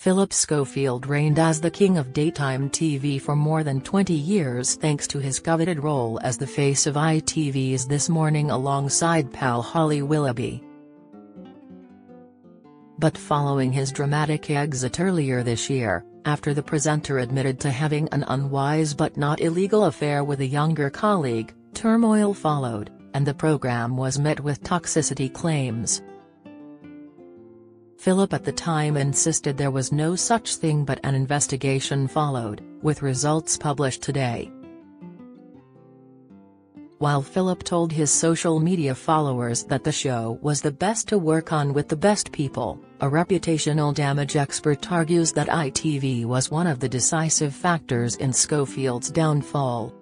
Phillip Schofield reigned as the king of daytime TV for more than 20 years thanks to his coveted role as the face of ITV's This Morning alongside pal Holly Willoughby. But following his dramatic exit earlier this year, after the presenter admitted to having an unwise but not illegal affair with a younger colleague, turmoil followed, and the program was met with toxicity claims. Phillip at the time insisted there was no such thing, but an investigation followed, with results published today. While Phillip told his social media followers that the show was the best to work on with the best people, a reputational damage expert argues that ITV was one of the decisive factors in Schofield's downfall.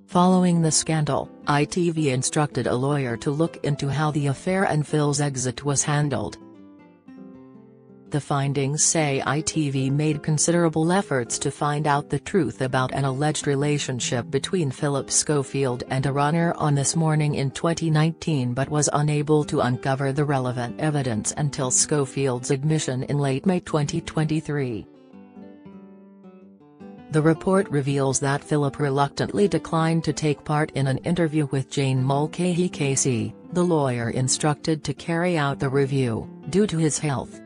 Following the scandal, ITV instructed a lawyer to look into how the affair and Phil's exit was handled. The findings say ITV made considerable efforts to find out the truth about an alleged relationship between Phillip Schofield and a runner on This Morning in 2019, but was unable to uncover the relevant evidence until Schofield's admission in late May 2023. The report reveals that Phillip reluctantly declined to take part in an interview with Jane Mulcahy Casey, the lawyer instructed to carry out the review, due to his health.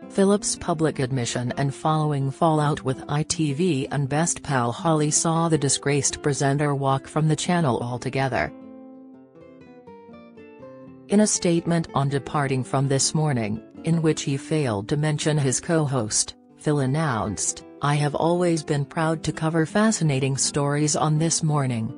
Phillip's public admission and following fallout with ITV and best pal Holly saw the disgraced presenter walk from the channel altogether. In a statement on departing from This Morning, in which he failed to mention his co-host, Phil announced, "I have always been proud to cover fascinating stories on This Morning.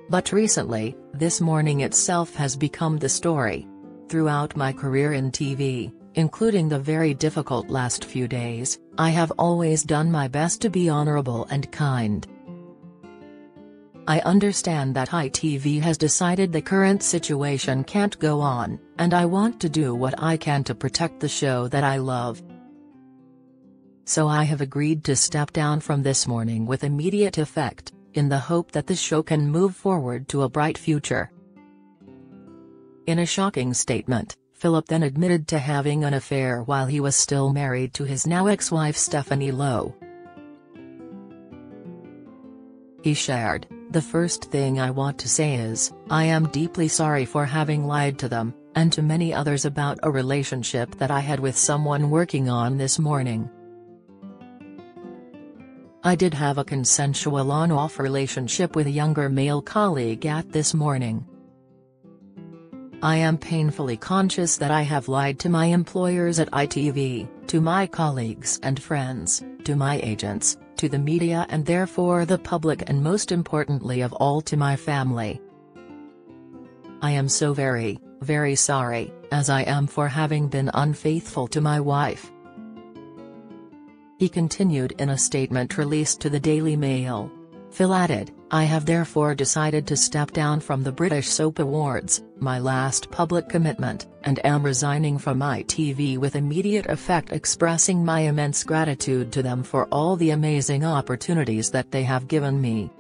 But recently, This Morning itself has become the story. Throughout my career in TV, including the very difficult last few days, I have always done my best to be honorable and kind. I understand that ITV has decided the current situation can't go on, and I want to do what I can to protect the show that I love. So I have agreed to step down from This Morning with immediate effect, in the hope that the show can move forward to a bright future." In a shocking statement, Phillip then admitted to having an affair while he was still married to his now ex-wife Stephanie Lowe. He shared, "The first thing I want to say is, I am deeply sorry for having lied to them, and to many others about a relationship that I had with someone working on This Morning. I did have a consensual on-off relationship with a younger male colleague at This Morning. I am painfully conscious that I have lied to my employers at ITV, to my colleagues and friends, to my agents, to the media, and therefore the public, and most importantly of all to my family. I am so very, very sorry, as I am for having been unfaithful to my wife." He continued in a statement released to the Daily Mail. Phil added, "I have therefore decided to step down from the British Soap Awards, my last public commitment, and am resigning from ITV with immediate effect, expressing my immense gratitude to them for all the amazing opportunities that they have given me.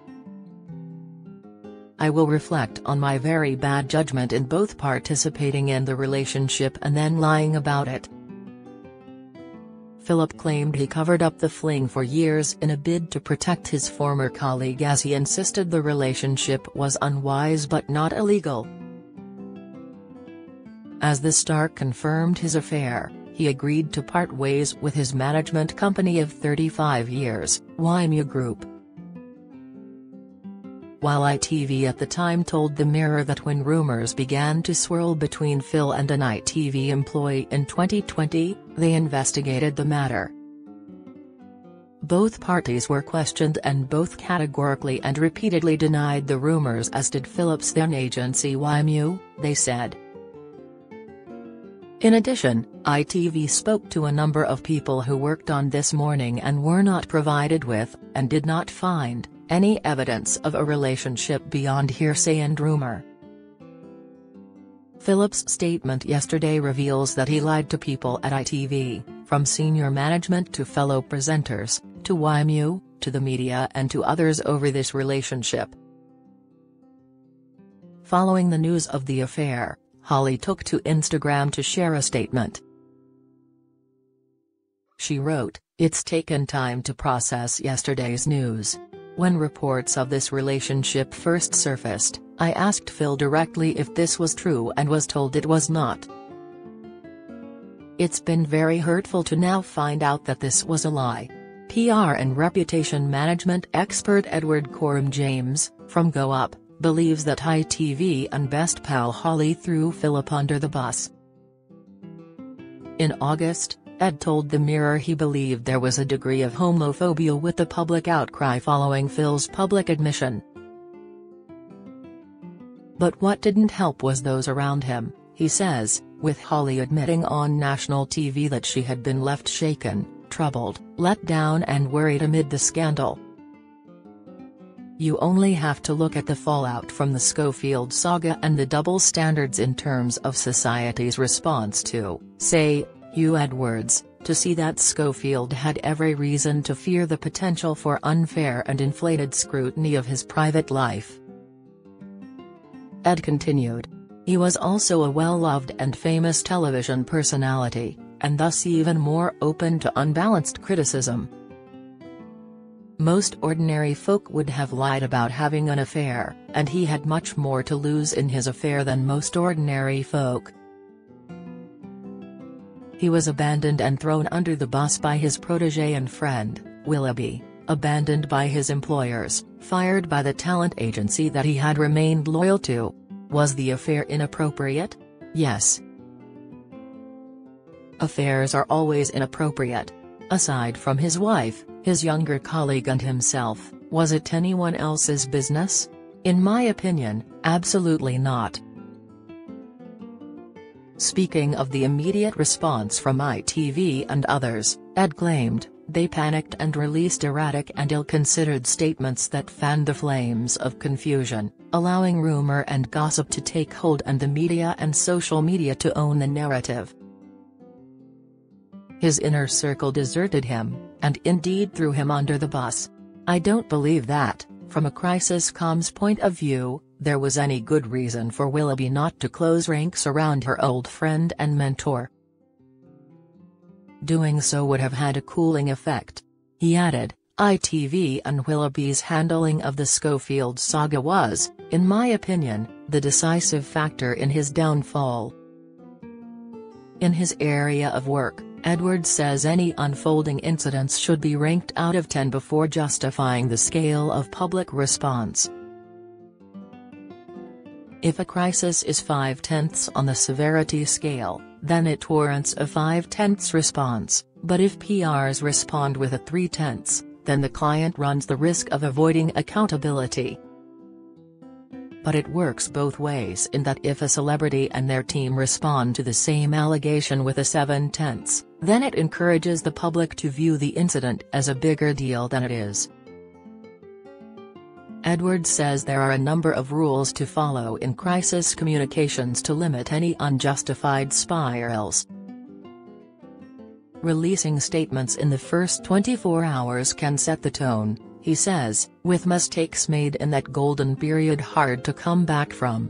I will reflect on my very bad judgment in both participating in the relationship and then lying about it." Phillip claimed he covered up the fling for years in a bid to protect his former colleague, as he insisted the relationship was unwise but not illegal. As the star confirmed his affair, he agreed to part ways with his management company of 35 years, YMU Group. While ITV at the time told the Mirror that when rumors began to swirl between Phil and an ITV employee in 2020, they investigated the matter. Both parties were questioned and both categorically and repeatedly denied the rumors, as did Phillip's then agency YMU, they said. In addition, ITV spoke to a number of people who worked on This Morning and were not provided with, and did not find, any evidence of a relationship beyond hearsay and rumor. Phillip's statement yesterday reveals that he lied to people at ITV, from senior management to fellow presenters, to YMU, to the media and to others over this relationship. Following the news of the affair, Holly took to Instagram to share a statement. She wrote, "It's taken time to process yesterday's news. When reports of this relationship first surfaced, I asked Phil directly if this was true and was told it was not. It's been very hurtful to now find out that this was a lie." PR and reputation management expert Edward Coram James, from Go Up, believes that ITV and best pal Holly threw Phillip under the bus. In August, Ed told The Mirror he believed there was a degree of homophobia with the public outcry following Phil's public admission. But what didn't help was those around him, he says, with Holly admitting on national TV that she had been left shaken, troubled, let down and worried amid the scandal. You only have to look at the fallout from the Schofield saga and the double standards in terms of society's response to, say, Hugh Edwards, to see that Schofield had every reason to fear the potential for unfair and inflated scrutiny of his private life. Ed continued. He was also a well-loved and famous television personality, and thus even more open to unbalanced criticism. Most ordinary folk would have lied about having an affair, and he had much more to lose in his affair than most ordinary folk. He was abandoned and thrown under the bus by his protégé and friend, Willoughby, abandoned by his employers, fired by the talent agency that he had remained loyal to. Was the affair inappropriate? Yes. Affairs are always inappropriate. Aside from his wife, his younger colleague and himself, was it anyone else's business? In my opinion, absolutely not. Speaking of the immediate response from ITV and others, Ed claimed, they panicked and released erratic and ill-considered statements that fanned the flames of confusion, allowing rumor and gossip to take hold and the media and social media to own the narrative. His inner circle deserted him, and indeed threw him under the bus. I don't believe that, from a crisis comms point of view, there was any good reason for Willoughby not to close ranks around her old friend and mentor. Doing so would have had a cooling effect. He added, ITV and Willoughby's handling of the Schofield saga was, in my opinion, the decisive factor in his downfall. In his area of work, Edwards says any unfolding incidents should be ranked out of 10 before justifying the scale of public response. If a crisis is 5/10 on the severity scale, then it warrants a 5/10 response, but if PRs respond with a 3/10, then the client runs the risk of avoiding accountability. But it works both ways in that if a celebrity and their team respond to the same allegation with a 7/10, then it encourages the public to view the incident as a bigger deal than it is. Edwards says there are a number of rules to follow in crisis communications to limit any unjustified spirals. Releasing statements in the first 24 hours can set the tone, he says, with mistakes made in that golden period hard to come back from.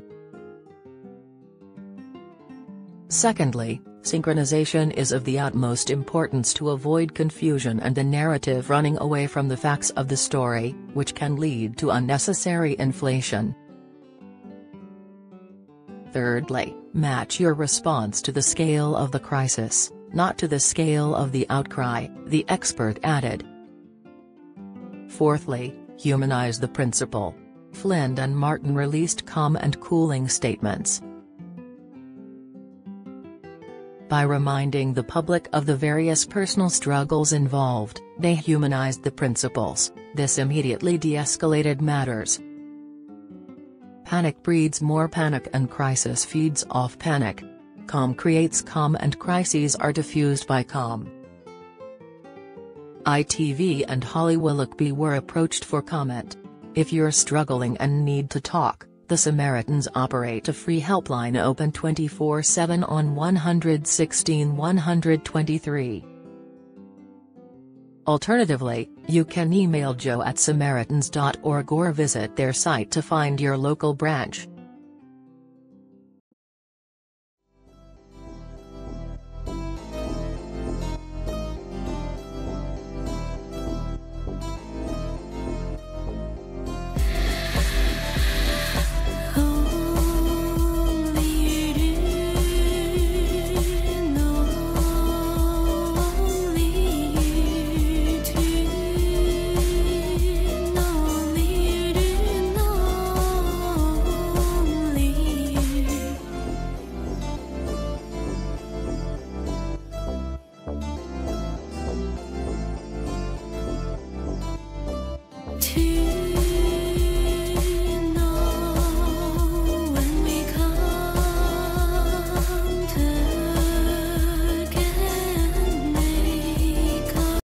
Secondly, synchronization is of the utmost importance to avoid confusion and the narrative running away from the facts of the story, which can lead to unnecessary inflation. Thirdly, match your response to the scale of the crisis, not to the scale of the outcry, the expert added. Fourthly, humanize the principal. Flynn and Martin released calm and cooling statements. By reminding the public of the various personal struggles involved, they humanized the principals. This immediately de-escalated matters. Panic breeds more panic and crisis feeds off panic. Calm creates calm and crises are diffused by calm. ITV and Holly Willoughby were approached for comment. If you're struggling and need to talk, the Samaritans operate a free helpline open 24/7 on 116 123. Alternatively, you can email joe@samaritans.org or visit their site to find your local branch.